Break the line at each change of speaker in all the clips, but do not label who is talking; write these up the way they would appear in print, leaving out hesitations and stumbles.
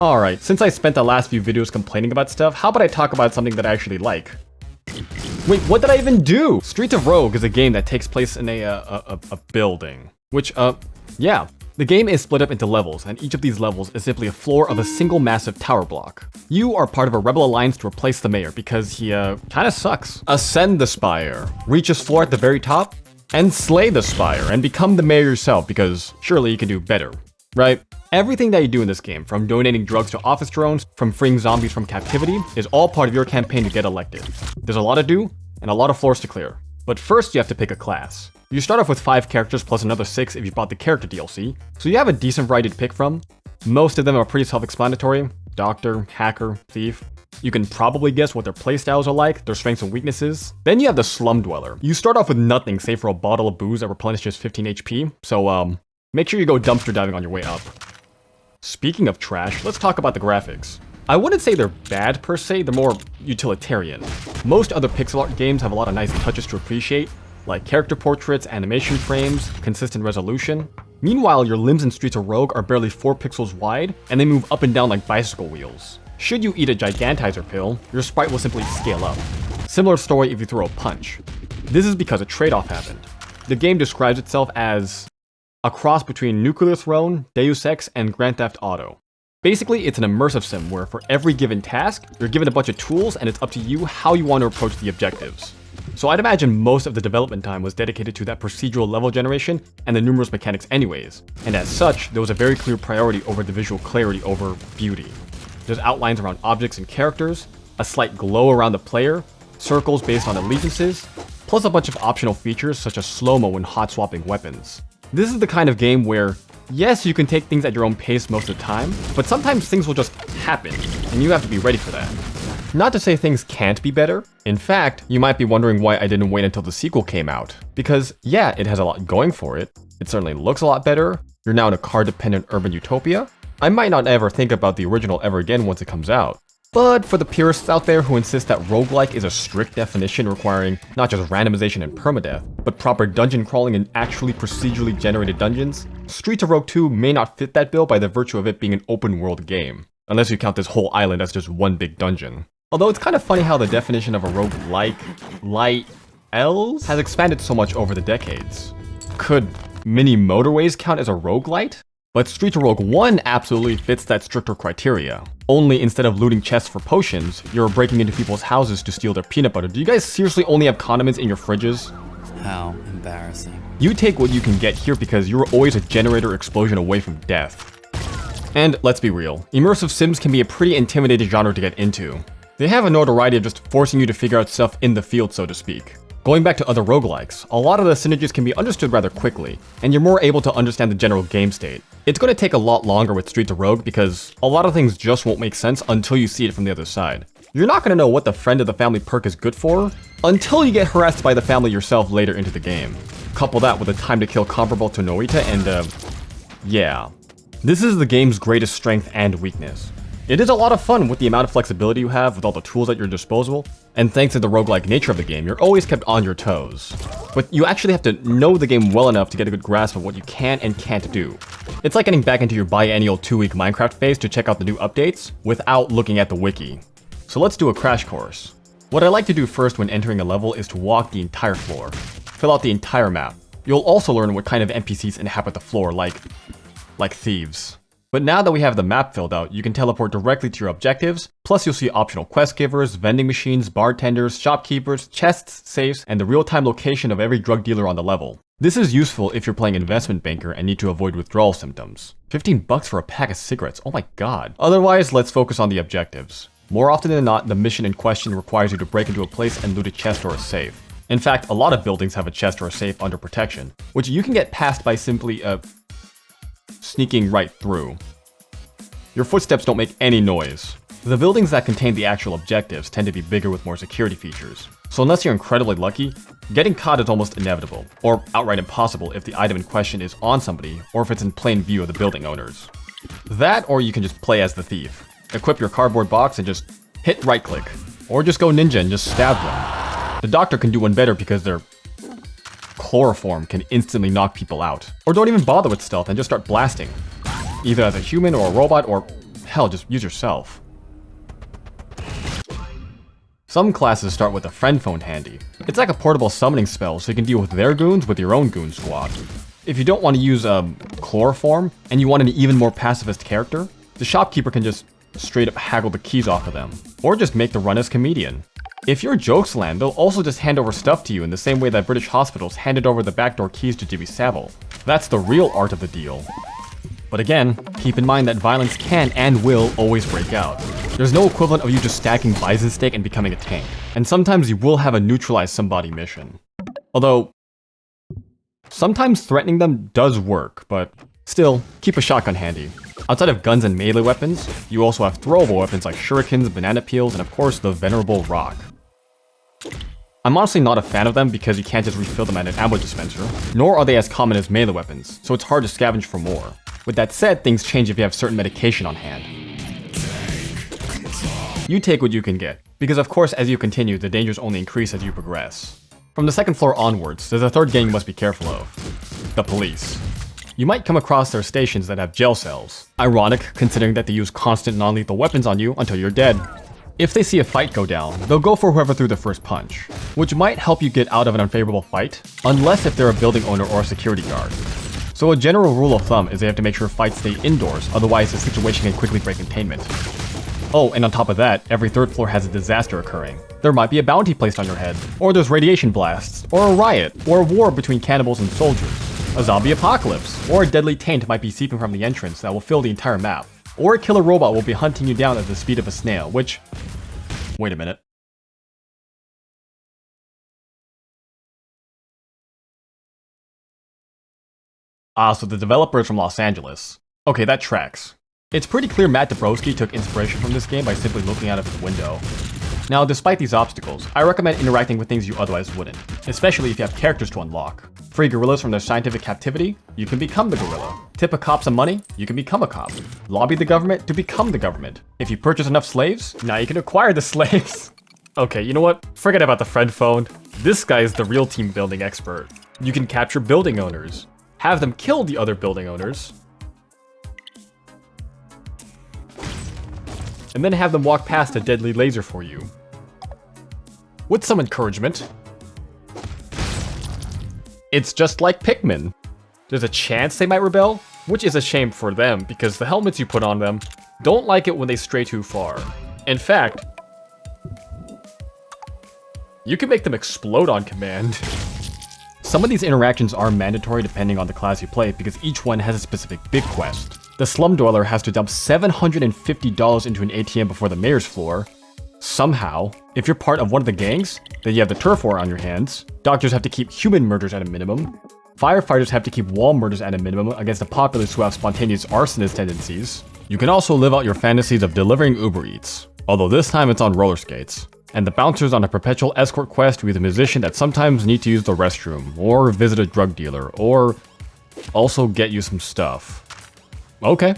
Alright, since I spent the last few videos complaining about stuff, how about I talk about something that I actually like? Wait, what did I even do? Streets of Rogue is a game that takes place in a building. Which, yeah. The game is split up into levels, and each of these levels is simply a floor of a single massive tower block. You are part of a rebel alliance to replace the mayor because he, kinda sucks. Ascend the spire, reach his floor at the very top, and slay the spire, and become the mayor yourself because surely you can do better, right? Everything that you do in this game, from donating drugs to office drones, from freeing zombies from captivity, is all part of your campaign to get elected. There's a lot to do, and a lot of floors to clear. But first you have to pick a class. You start off with 5 characters plus another 6 if you bought the character DLC, so you have a decent variety to pick from. Most of them are pretty self-explanatory: doctor, hacker, thief. You can probably guess what their playstyles are like, their strengths and weaknesses. Then you have the Slum Dweller. You start off with nothing save for a bottle of booze that replenishes 15 HP, so make sure you go dumpster diving on your way up. Speaking of trash, let's talk about the graphics. I wouldn't say they're bad per se, they're more utilitarian. Most other pixel art games have a lot of nice touches to appreciate, like character portraits, animation frames, consistent resolution. Meanwhile, your limbs in Streets of Rogue are barely 4 pixels wide, and they move up and down like bicycle wheels. Should you eat a gigantizer pill, your sprite will simply scale up. Similar story if you throw a punch. This is because a trade-off happened. The game describes itself as a cross between Nuclear Throne, Deus Ex, and Grand Theft Auto. Basically, it's an immersive sim where for every given task, you're given a bunch of tools and it's up to you how you want to approach the objectives. So I'd imagine most of the development time was dedicated to that procedural level generation and the numerous mechanics anyways, and as such, there was a very clear priority over the visual clarity over beauty. There's outlines around objects and characters, a slight glow around the player, circles based on allegiances, plus a bunch of optional features such as slow-mo and hot swapping weapons. This is the kind of game where, yes, you can take things at your own pace most of the time, but sometimes things will just happen, and you have to be ready for that. Not to say things can't be better. In fact, you might be wondering why I didn't wait until the sequel came out. Because, yeah, it has a lot going for it. It certainly looks a lot better. You're now in a car-dependent urban utopia. I might not ever think about the original ever again once it comes out. But for the purists out there who insist that roguelike is a strict definition requiring not just randomization and permadeath, but proper dungeon crawling and actually procedurally generated dungeons, Streets of Rogue 2 may not fit that bill by the virtue of it being an open world game. Unless you count this whole island as just one big dungeon. Although it's kind of funny how the definition of a roguelike, light L's, has expanded so much over the decades. Could Mini Motorways count as a roguelite? But Streets of Rogue 1 absolutely fits that stricter criteria. Only instead of looting chests for potions, you're breaking into people's houses to steal their peanut butter. Do you guys seriously only have condiments in your fridges?
How embarrassing.
You take what you can get here because you're always a generator explosion away from death. And let's be real, immersive sims can be a pretty intimidating genre to get into. They have a notoriety of just forcing you to figure out stuff in the field, so to speak. Going back to other roguelikes, a lot of the synergies can be understood rather quickly, and you're more able to understand the general game state. It's going to take a lot longer with Streets of Rogue because a lot of things just won't make sense until you see it from the other side. You're not going to know what the friend of the family perk is good for until you get harassed by the family yourself later into the game. Couple that with a time to kill comparable to Noita and yeah. This is the game's greatest strength and weakness. It is a lot of fun with the amount of flexibility you have with all the tools at your disposal, and thanks to the roguelike nature of the game, you're always kept on your toes. But you actually have to know the game well enough to get a good grasp of what you can and can't do. It's like getting back into your biannual 2-week Minecraft phase to check out the new updates without looking at the wiki. So let's do a crash course. What I like to do first when entering a level is to walk the entire floor. Fill out the entire map. You'll also learn what kind of NPCs inhabit the floor, like thieves. But now that we have the map filled out, you can teleport directly to your objectives, plus you'll see optional quest givers, vending machines, bartenders, shopkeepers, chests, safes, and the real-time location of every drug dealer on the level. This is useful if you're playing investment banker and need to avoid withdrawal symptoms. 15 bucks for a pack of cigarettes, oh my god. Otherwise, let's focus on the objectives. More often than not, the mission in question requires you to break into a place and loot a chest or a safe. In fact, a lot of buildings have a chest or a safe under protection, which you can get past by simply, sneaking right through. Your footsteps don't make any noise. The buildings that contain the actual objectives tend to be bigger with more security features. So unless you're incredibly lucky, getting caught is almost inevitable, or outright impossible if the item in question is on somebody, or if it's in plain view of the building owners. That, or you can just play as the thief. Equip your cardboard box and just hit right click. Or just go ninja and just stab them. The doctor can do one better because their chloroform can instantly knock people out. Or don't even bother with stealth and just start blasting. Either as a human or a robot or, Hell, just use yourself. Some classes start with a friend phone handy. It's like a portable summoning spell, so you can deal with their goons with your own goon squad. If you don't want to use chloroform, and you want an even more pacifist character, the shopkeeper can just straight up haggle the keys off of them. Or just make the run as comedian. If you're Jokesland, they'll also just hand over stuff to you in the same way that British hospitals handed over the backdoor keys to Jimmy Savile. That's the real art of the deal. But again, keep in mind that violence can and will always break out. There's no equivalent of you just stacking bison steak and becoming a tank. And sometimes you will have a neutralize somebody mission. Although, sometimes threatening them does work, but still, keep a shotgun handy. Outside of guns and melee weapons, you also have throwable weapons like shurikens, banana peels, and of course the venerable rock. I'm honestly not a fan of them because you can't just refill them at an ammo dispenser, nor are they as common as melee weapons, so it's hard to scavenge for more. With that said, things change if you have certain medication on hand. You take what you can get, because of course as you continue, the dangers only increase as you progress. From the second floor onwards, there's a third gang you must be careful of. The police. You might come across their stations that have jail cells. Ironic, considering that they use constant non-lethal weapons on you until you're dead. If they see a fight go down, they'll go for whoever threw the first punch, which might help you get out of an unfavorable fight, unless if they're a building owner or a security guard. So a general rule of thumb is they have to make sure fights stay indoors, otherwise the situation can quickly break containment. Oh, and on top of that, every third floor has a disaster occurring. There might be a bounty placed on your head, or there's radiation blasts, or a riot, or a war between cannibals and soldiers, a zombie apocalypse, or a deadly taint might be seeping from the entrance that will fill the entire map, or a killer robot will be hunting you down at the speed of a snail, which... Wait a minute. Ah, so the developer is from Los Angeles. Okay, that tracks. It's pretty clear Matt Dabrowski took inspiration from this game by simply looking out of his window. Now, despite these obstacles, I recommend interacting with things you otherwise wouldn't, especially if you have characters to unlock. Free gorillas from their scientific captivity? You can become the gorilla. Tip a cop some money? You can become a cop. Lobby the government to become the government. If you purchase enough slaves, now you can acquire the slaves. Okay, you know what? Forget about the friend phone. This guy is the real team building expert. You can capture building owners, have them kill the other building owners, and then have them walk past a deadly laser for you. With some encouragement. It's just like Pikmin. There's a chance they might rebel, which is a shame for them because the helmets you put on them don't like it when they stray too far. In fact, you can make them explode on command. Some of these interactions are mandatory depending on the class you play because each one has a specific big quest. The slum dweller has to dump $750 into an ATM before the mayor's floor. Somehow, if you're part of one of the gangs, then you have the turf war on your hands. Doctors have to keep human murders at a minimum. Firefighters have to keep wall murders at a minimum against the populace who have spontaneous arsonist tendencies. You can also live out your fantasies of delivering Uber Eats, although this time it's on roller skates. And the bouncer's on a perpetual escort quest with a musician that sometimes need to use the restroom, or visit a drug dealer, or also get you some stuff. Okay.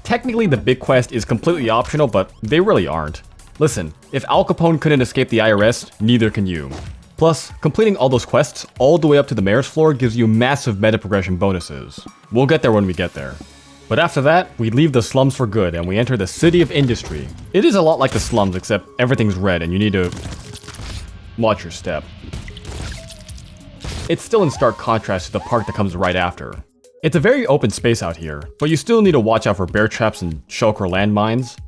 Technically the big quest is completely optional, but they really aren't. Listen, if Al Capone couldn't escape the IRS, neither can you. Plus, completing all those quests all the way up to the mayor's floor gives you massive meta progression bonuses. We'll get there when we get there. But after that, we leave the slums for good and we enter the city of industry. It is a lot like the slums except everything's red and you need to watch your step. It's still in stark contrast to the park that comes right after. It's a very open space out here, but you still need to watch out for bear traps and shulker landmines.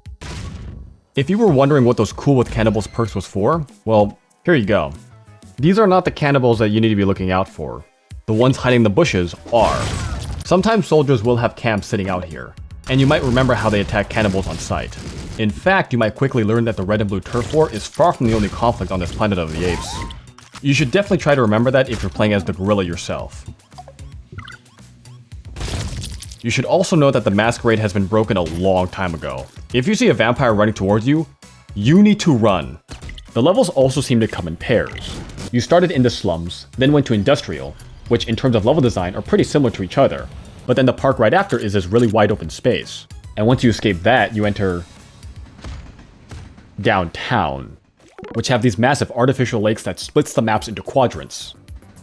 If you were wondering what those cool with cannibals perks was for, well, here you go. These are not the cannibals that you need to be looking out for. The ones hiding in the bushes are. Sometimes soldiers will have camps sitting out here, and you might remember how they attack cannibals on sight. In fact, you might quickly learn that the red and blue turf war is far from the only conflict on this planet of the apes. You should definitely try to remember that if you're playing as the gorilla yourself. You should also know that the masquerade has been broken a long time ago. If you see a vampire running towards you, you need to run. The levels also seem to come in pairs. You started in the slums, then went to industrial, which in terms of level design are pretty similar to each other, but then the park right after is this really wide open space. And once you escape that, you enter downtown, which have these massive artificial lakes that splits the maps into quadrants.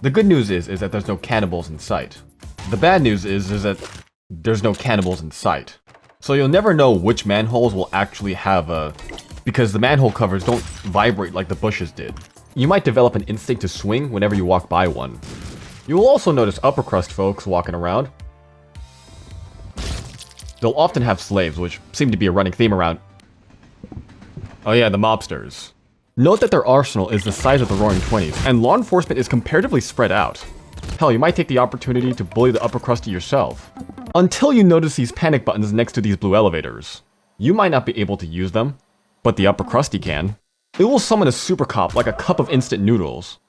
The good news is that there's no cannibals in sight. The bad news is that there's no cannibals in sight. So you'll never know which manholes will actually have because the manhole covers don't vibrate like the bushes did. You might develop an instinct to swing whenever you walk by one. You will also notice upper crust folks walking around. They'll often have slaves, which seem to be a running theme around. Oh yeah, the mobsters. Note that their arsenal is the size of the Roaring Twenties, and law enforcement is comparatively spread out. Hell, you might take the opportunity to bully the upper crusty yourself. Until you notice these panic buttons next to these blue elevators. You might not be able to use them, but the upper crusty can. It will summon a super cop like a cup of instant noodles.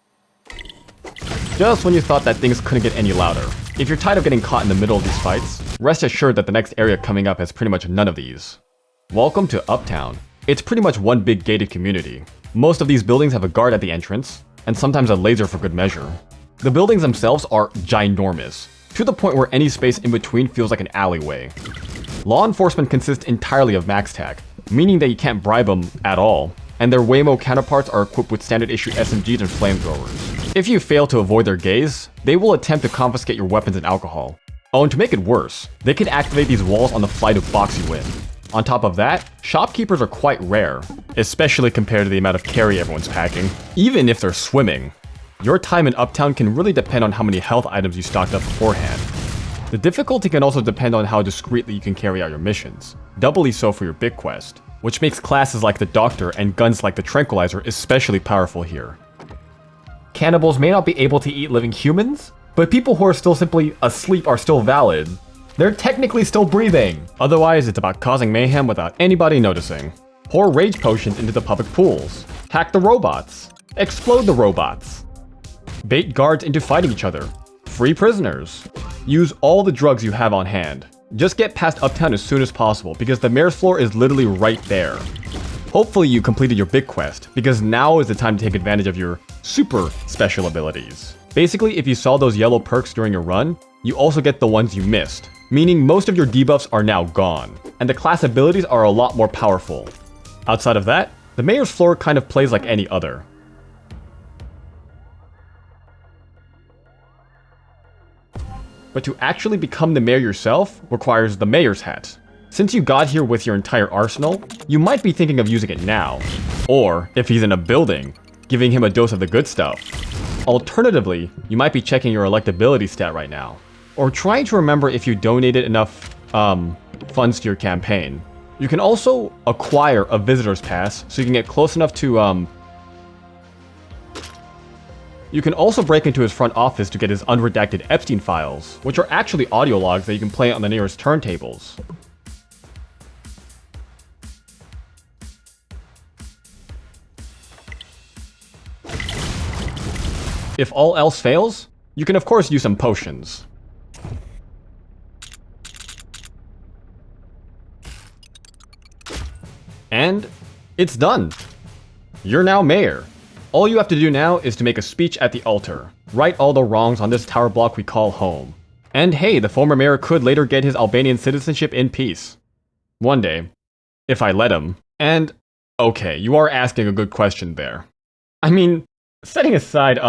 Just when you thought that things couldn't get any louder. If you're tired of getting caught in the middle of these fights, rest assured that the next area coming up has pretty much none of these. Welcome to Uptown. It's pretty much one big gated community. Most of these buildings have a guard at the entrance, and sometimes a laser for good measure. The buildings themselves are ginormous, to the point where any space in between feels like an alleyway. Law enforcement consists entirely of MaxTac, meaning that you can't bribe them at all, and their Waymo counterparts are equipped with standard issue SMGs and flamethrowers. If you fail to avoid their gaze, they will attempt to confiscate your weapons and alcohol. Oh, and to make it worse, they can activate these walls on the fly to box you in. On top of that, shopkeepers are quite rare, especially compared to the amount of carry everyone's packing, even if they're swimming. Your time in Uptown can really depend on how many health items you stocked up beforehand. The difficulty can also depend on how discreetly you can carry out your missions, doubly so for your big quest, which makes classes like the Doctor and guns like the Tranquilizer especially powerful here. Cannibals may not be able to eat living humans, but people who are still simply asleep are still valid. They're technically still breathing. Otherwise, it's about causing mayhem without anybody noticing. Pour rage potions into the public pools. Hack the robots. Explode the robots. Bait guards into fighting each other. Free prisoners. Use all the drugs you have on hand. Just get past Uptown as soon as possible because the mayor's floor is literally right there. Hopefully you completed your big quest, because now is the time to take advantage of your super special abilities. Basically, if you saw those yellow perks during your run, you also get the ones you missed, meaning most of your debuffs are now gone, and the class abilities are a lot more powerful. Outside of that, the mayor's floor kind of plays like any other. But to actually become the mayor yourself requires the mayor's hat. Since you got here with your entire arsenal, you might be thinking of using it now. Or, if he's in a building, giving him a dose of the good stuff. Alternatively, you might be checking your electability stat right now. Or trying to remember if you donated enough, funds to your campaign. You can also acquire a visitor's pass so you can get close enough to, You can also break into his front office to get his unredacted Epstein files, which are actually audio logs that you can play on the nearest turntables. If all else fails, you can of course use some potions. And it's done. You're now mayor. All you have to do now is to make a speech at the altar, right all the wrongs on this tower block we call home. And hey, the former mayor could later get his Albanian citizenship in peace. One day. If I let him. And, okay, you are asking a good question there. I mean, setting aside,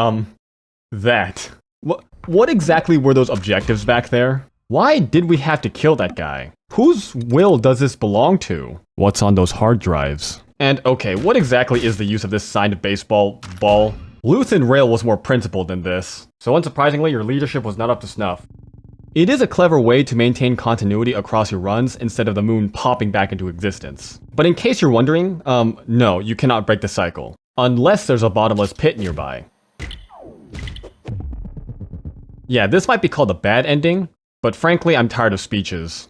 that. What exactly were those objectives back there? Why did we have to kill that guy? Whose will does this belong to? What's on those hard drives? And okay, what exactly is the use of this signed baseball ball? Luthen Rail was more principled than this, so unsurprisingly your leadership was not up to snuff. It is a clever way to maintain continuity across your runs instead of the moon popping back into existence. But in case you're wondering, no, you cannot break the cycle. Unless there's a bottomless pit nearby. Yeah, this might be called a bad ending, but frankly I'm tired of speeches.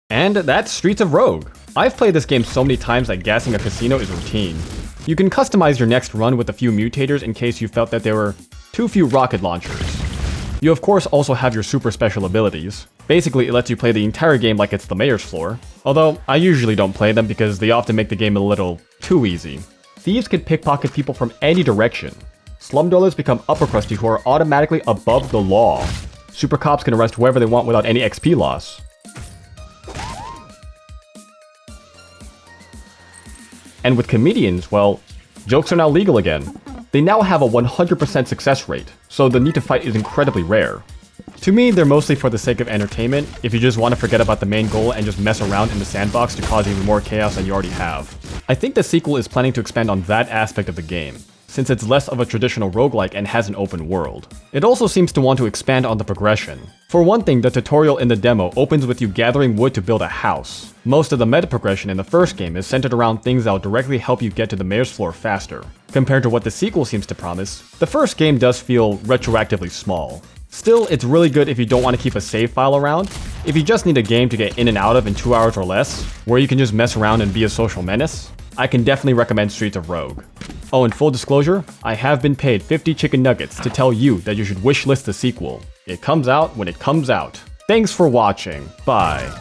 And that's Streets of Rogue. I've played this game so many times that gassing a casino is routine. You can customize your next run with a few mutators in case you felt that there were too few rocket launchers. You of course also have your super special abilities. Basically it lets you play the entire game like it's the mayor's floor, although I usually don't play them because they often make the game a little too easy. Thieves can pickpocket people from any direction. Slum dwellers become upper crusty who are automatically above the law. Super cops can arrest whoever they want without any XP loss. And with comedians, well, jokes are now legal again. They now have a 100% success rate, so the need to fight is incredibly rare. To me, they're mostly for the sake of entertainment, if you just want to forget about the main goal and just mess around in the sandbox to cause even more chaos than you already have. I think the sequel is planning to expand on that aspect of the game, since it's less of a traditional roguelike and has an open world. It also seems to want to expand on the progression. For one thing, the tutorial in the demo opens with you gathering wood to build a house. Most of the meta progression in the first game is centered around things that will directly help you get to the mayor's floor faster. Compared to what the sequel seems to promise, the first game does feel retroactively small. Still, it's really good if you don't want to keep a save file around. If you just need a game to get in and out of in 2 hours or less, where you can just mess around and be a social menace, I can definitely recommend Streets of Rogue. Oh, and full disclosure, I have been paid 50 chicken nuggets to tell you that you should wishlist the sequel. It comes out when it comes out. Thanks for watching. Bye.